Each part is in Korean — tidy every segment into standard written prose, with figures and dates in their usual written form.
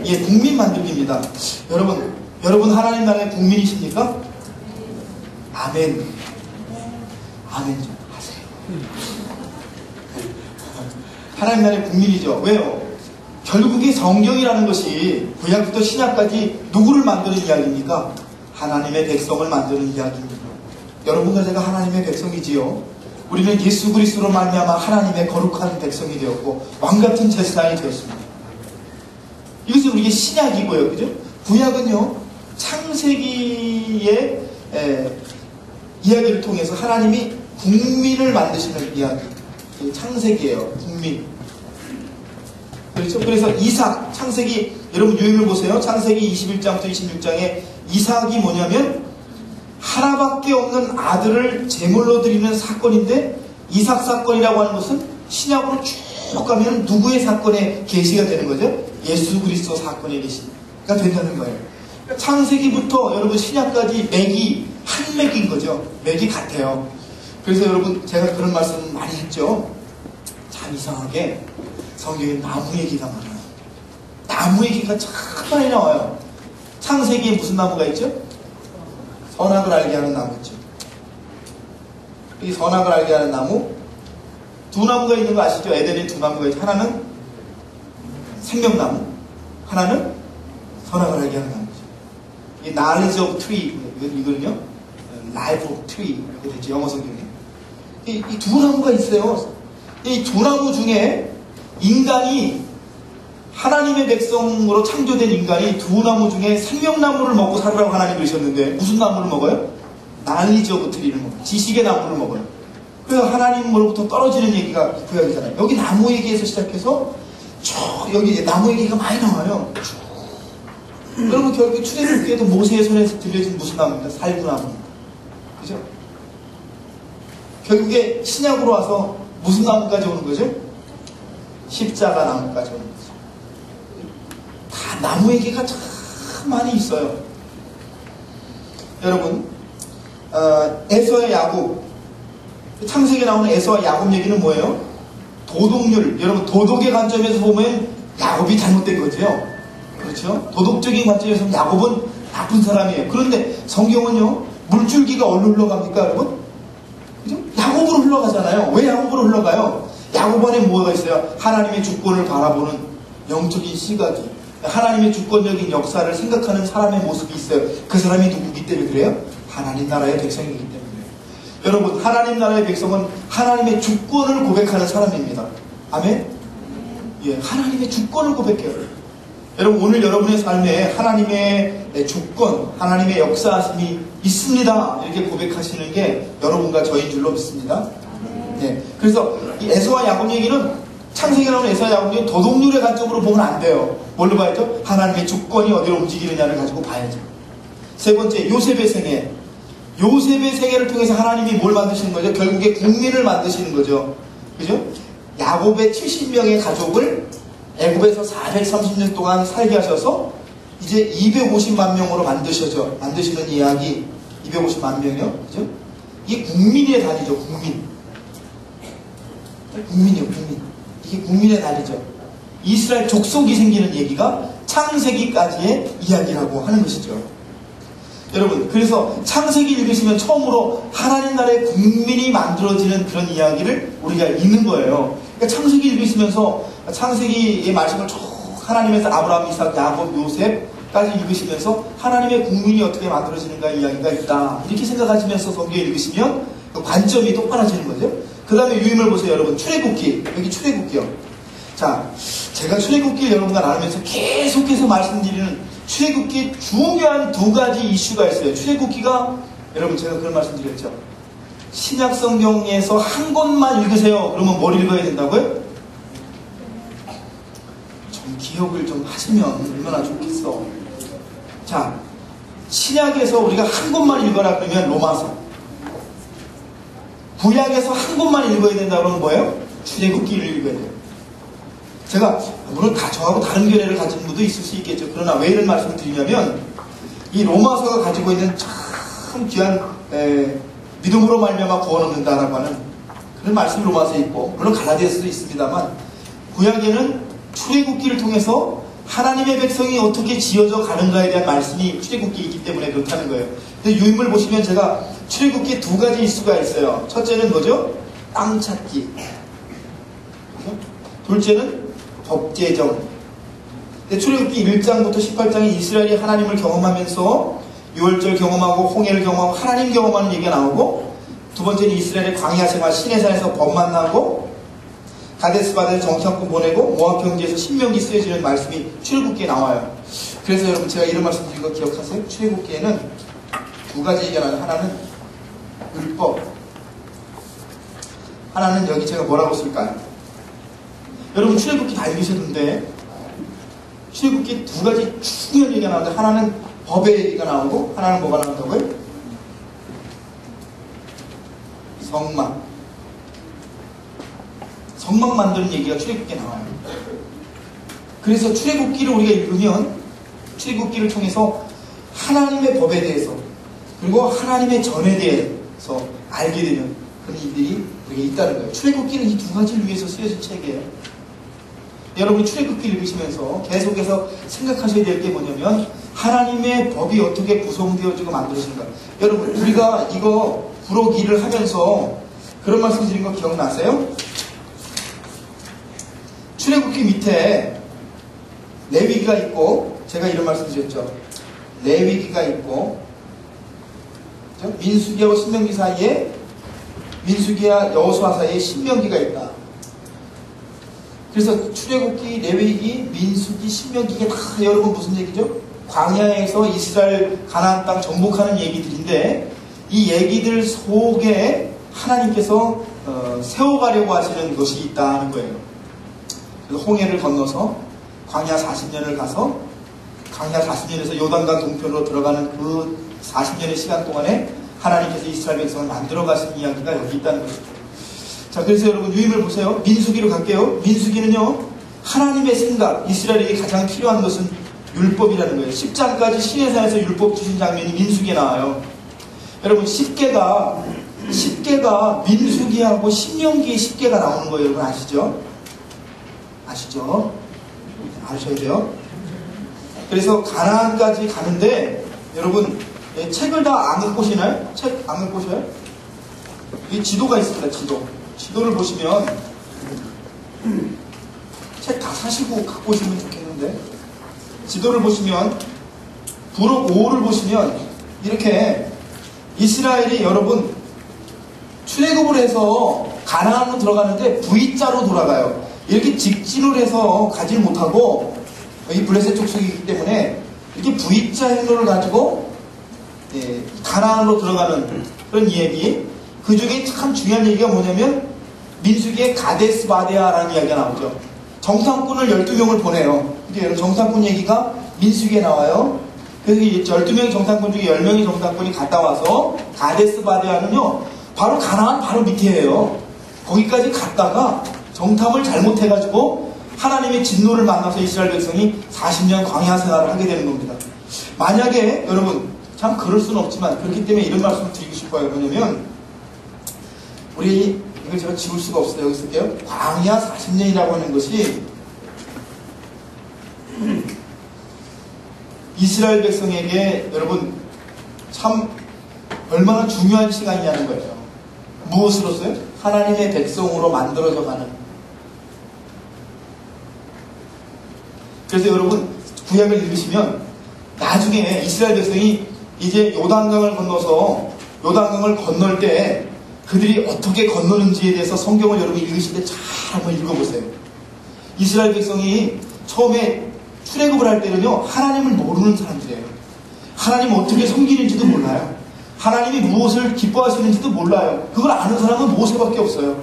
예, 국민 만들기입니다. 여러분 하나님 나라의 국민이십니까? 아멘. 아멘 좀 하세요. 하나님 나라의 국민이죠. 왜요? 결국에 성경이라는 것이 구약부터 신약까지 누구를 만드는 이야기입니까? 하나님의 백성을 만드는 이야기입니다. 여러분과 제가 하나님의 백성이지요. 우리는 예수 그리스도로 말미암아 하나님의 거룩한 백성이 되었고 왕같은 제사장이 되었습니다. 이것이 우리의 신약이고요. 그죠? 구약은요, 창세기의 이야기를 통해서 하나님이 국민을 만드시는 이야기. 창세기예요. 국민. 그렇죠? 그래서 이삭, 창세기, 여러분 유행을 보세요. 창세기 21장부터 26장에 이삭이 뭐냐면 하나밖에 없는 아들을 제물로 드리는 사건인데, 이삭 사건이라고 하는 것은 신약으로 쭉 가면 누구의 사건에 계시가 되는 거죠? 예수 그리스도 사건에 계시가 된다는 거예요. 창세기부터 여러분 신약까지 맥이 한 맥인 거죠. 맥이 같아요. 그래서 여러분 제가 그런 말씀 많이 했죠. 참 이상하게 성경에 나무 얘기가 많아요. 나무 얘기가 참 많이 나와요. 창세기에 무슨 나무가 있죠? 선악을 알게 하는 나무 있죠. 이 선악을 알게 하는 나무, 두 나무가 있는 거 아시죠? 에덴에 두 나무가 있죠. 하나는 생명나무, 하나는 선악을 알게 하는 나무죠. 이 knowledge of tree, 이거는요, life of tree, 이렇게 되죠. 영어 성경에. 이 두 나무가 있어요. 이 두 나무 중에 인간이, 하나님의 백성으로 창조된 인간이 두 나무 중에 생명나무를 먹고 살으라고 하나님 그러셨는데, 무슨 나무를 먹어요? knowledge of tree를 먹어요. 지식의 나무를 먹어요. 그래서 하나님으로부터 떨어지는 얘기가 구약이잖아요. 여기 나무 얘기에서 시작해서 쭉 여기 이제 나무 얘기가 많이 나와요. 여러분 결국 출애굽기에도 모세의 손에서 들려진 무슨 나무입니까? 살구나무. 그죠? 결국에 신약으로 와서 무슨 나무까지 오는 거죠? 십자가 나무까지 오는 거죠. 다 나무 얘기가 참 많이 있어요. 여러분, 에서와 야곱, 창세기에 나오는 에서와 야곱 얘기는 뭐예요? 도덕률. 여러분 도덕의 관점에서 보면 야곱이 잘못된 거죠. 그렇죠? 도덕적인 관점에서 보면 야곱은 나쁜 사람이에요. 그런데 성경은요, 물줄기가 어디로 흘러갑니까 여러분? 그죠? 야곱으로 흘러가잖아요. 왜 야곱으로 흘러가요? 야곱 안에 뭐가 있어요? 하나님의 주권을 바라보는 영적인 시각이, 하나님의 주권적인 역사를 생각하는 사람의 모습이 있어요. 그 사람이 누구기 때문에 그래요? 하나님 나라의 백성이기 때문에. 여러분 하나님 나라의 백성은 하나님의 주권을 고백하는 사람입니다. 아멘? 예, 하나님의 주권을 고백해요. 여러분 오늘 여러분의 삶에 하나님의 주권, 하나님의 역사하심이 있습니다. 이렇게 고백하시는 게 여러분과 저인 줄로 믿습니다. 예, 그래서 이 에서와 야곱 얘기는, 창세기에 나오는 에서와 야곱 얘기는 도덕률의 관점으로 보면 안 돼요. 뭘로 봐야죠? 하나님의 주권이 어디로 움직이느냐를 가지고 봐야죠. 세 번째, 요셉의 생애. 요셉의 생애를 통해서 하나님이 뭘 만드시는 거죠? 결국에 국민을 만드시는 거죠. 그죠? 야곱의 70명의 가족을 애굽에서 430년 동안 살게 하셔서 이제 250만 명으로 만드시는 이야기. 250만 명이요. 그죠? 이게 국민의 단위죠. 국민이요, 국민. 이게 국민의 단위죠. 이스라엘 족속이 생기는 얘기가 창세기까지의 이야기라고 하는 것이죠. 여러분, 그래서 창세기 읽으시면 처음으로 하나님 나라의 국민이 만들어지는 그런 이야기를 우리가 읽는 거예요. 그러니까 창세기 읽으시면서 창세기의 말씀을 쭉 하나님에서 아브라함, 이삭, 야곱, 요셉까지 읽으시면서 하나님의 국민이 어떻게 만들어지는가 이야기가 있다. 이렇게 생각하시면서 성경 읽으시면 그 관점이 똑바라지는 거죠. 그 다음에 유임을 보세요, 여러분. 출애굽기. 여기 출애굽기요. 자, 제가 출애굽기를 여러분과 나누면서 계속해서 말씀드리는 출애굽기 중요한 두 가지 이슈가 있어요. 출애굽기가, 여러분 제가 그런 말씀 드렸죠. 신약 성경에서 한 권만 읽으세요. 그러면 뭘 읽어야 된다고요? 좀 기억을 좀 하시면 얼마나 좋겠어. 자, 신약에서 우리가 한 권만 읽어라 그러면 로마서. 구약에서 한 권만 읽어야 된다 그러면 뭐예요? 출애굽기를 읽어야 돼요. 제가 물론 다 저하고 다른 견해를 가진 분도 있을 수 있겠죠. 그러나 왜 이런 말씀을 드리냐면, 이 로마서가 가지고 있는 참 귀한 믿음으로 말미암아 구원 얻는다라고 하는 그런 말씀이 로마서에 있고, 물론 갈라디아서도 있습니다만, 구약에는 출애굽기를 통해서 하나님의 백성이 어떻게 지어져 가는가에 대한 말씀이 출애굽기에 있기 때문에 그렇다는 거예요. 근데 유인물 보시면 제가 출애굽기에 두 가지 이슈가 있어요. 첫째는 뭐죠? 땅 찾기. 둘째는 법 제정. 출애굽기 1장부터 18장에 이스라엘이 하나님을 경험하면서 유월절 경험하고 홍해를 경험하고 하나님 경험하는 얘기가 나오고, 두 번째는 이스라엘의 광야 생활 시내산에서 법 만나고 가데스 바네를 정탐꾼 보내고 모압 평지에서 신명기 쓰여지는 말씀이 출애굽기에 나와요. 그래서 여러분 제가 이런 말씀 드린 거 기억하세요? 출애굽기에는 두 가지 얘기가 나와요. 하나는 율법, 하나는 여기 제가 뭐라고 쓸까요? 여러분 출애굽기 다 읽으셨는데 출애굽기 두 가지 중요한 얘기가 나오는데, 하나는 법의 얘기가 나오고 하나는 뭐가 나온다고요? 성막 만드는 얘기가 출애굽기에 나와요. 그래서 출애굽기를 우리가 읽으면 출애굽기를 통해서 하나님의 법에 대해서 그리고 하나님의 전에 대해서 알게 되는 그런 일들이 우리가 있다는 거예요. 출애굽기는 이 두 가지를 위해서 쓰여진 책이에요. 여러분이 출애굽기 읽으시면서 계속해서 생각하셔야 될 게 뭐냐면, 하나님의 법이 어떻게 구성되어지고 만들어진가. 여러분 우리가 이거 부록기를 하면서 그런 말씀 드린 거 기억나세요? 출애굽기 밑에 레위기가 있고, 제가 이런 말씀 드렸죠. 레위기가 있고, 그렇죠? 민수기하고 신명기 사이에, 민수기와 여호수아 사이에 신명기가 있다. 그래서 출애굽기, 레위기, 민수기, 신명기가 다 여러분 무슨 얘기죠? 광야에서 이스라엘 가나안 땅 정복하는 얘기들인데, 이 얘기들 속에 하나님께서 세워가려고 하시는 것이 있다는 거예요. 그래서 홍해를 건너서 광야 40년을 가서 광야 40년에서 요단강 동편으로 들어가는 그 40년의 시간 동안에 하나님께서 이스라엘 백성을 만들어 가신 이야기가 여기 있다는 것이죠. 자, 그래서 여러분 유임을 보세요. 민수기로 갈게요. 민수기는요, 하나님의 생각, 이스라엘에게 가장 필요한 것은 율법이라는 거예요. 10장까지 시내산에서 율법 주신 장면이 민수기에 나와요. 여러분 10개가 민수기하고 신명기에 10개가 나오는 거예요. 여러분 아시죠? 아시죠? 아셔야 돼요. 그래서 가나안까지 가는데, 여러분 책을 다 안 갖고 오시나요? 책 안 갖고 오셔요? 이 지도가 있습니다. 지도를 보시면 책 다 사시고 갖고 오시면 좋겠는데, 지도를 보시면 부록 5를 보시면 이렇게 이스라엘이 여러분 출애굽을 해서 가나안으로 들어가는데 V자로 돌아가요. 이렇게 직진을 해서 가지 못하고, 이 블레셋 족속이기 때문에 이렇게 V자 행로를 가지고 가나안으로 들어가는 그런 얘기. 그 중에 참 중요한 얘기가 뭐냐면, 민수기에 가데스 바네아라는 이야기가 나오죠. 정탐꾼을 12명을 보내요. 근데 정탐꾼 얘기가 민수기에 나와요. 그래서 12명의 정탐꾼 중에 10명의 정탐꾼이 갔다 와서, 가데스 바네아는요 바로 가나안 바로 밑에예요. 거기까지 갔다가 정탐을 잘못해가지고 하나님의 진노를 만나서 이스라엘 백성이 40년 광야 생활을 하게 되는 겁니다. 만약에 여러분 참 그럴 수는 없지만, 그렇기 때문에 이런 말씀을 드리고 싶어요. 뭐냐면, 우리 이걸 제가 지울 수가 없어요. 여기 쓸게요. 광야 40년이라고 하는 것이 이스라엘 백성에게 여러분 참 얼마나 중요한 시간이냐는 거예요. 무엇으로서요? 하나님의 백성으로 만들어져 가는. 그래서 여러분 구약을 읽으시면 나중에 이스라엘 백성이 이제 요단강을 건너서 요단강을 건널 때 그들이 어떻게 건너는지에 대해서 성경을 여러분 읽으실 때 잘 한번 읽어보세요. 이스라엘 백성이 처음에 출애굽을 할 때는요, 하나님을 모르는 사람들이에요. 하나님 어떻게 섬기는지도 몰라요. 하나님이 무엇을 기뻐하시는지도 몰라요. 그걸 아는 사람은 모세밖에 없어요.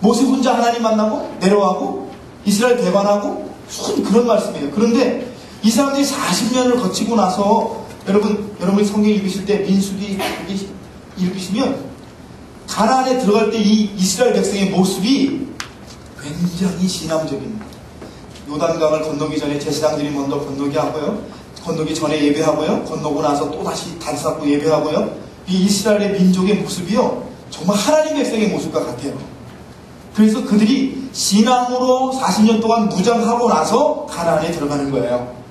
모세 혼자 하나님 만나고 내려가고 이스라엘 배반하고 그런 말씀이에요. 그런데 이 사람들이 40년을 거치고 나서 여러분이 성경 읽으실 때 민수기 읽으시면 가나안에 들어갈 때 이 이스라엘 백성의 모습이 굉장히 신앙적입니다. 요단강을 건너기 전에 제사장들이 먼저 건너게 하고요. 건너기 전에 예배하고요. 건너고 나서 또 다시 다리 쌓고 예배하고요. 이 이스라엘의 민족의 모습이요, 정말 하나님 백성의 모습과 같아요. 그래서 그들이 신앙으로 40년 동안 무장하고 나서 가나안에 들어가는 거예요.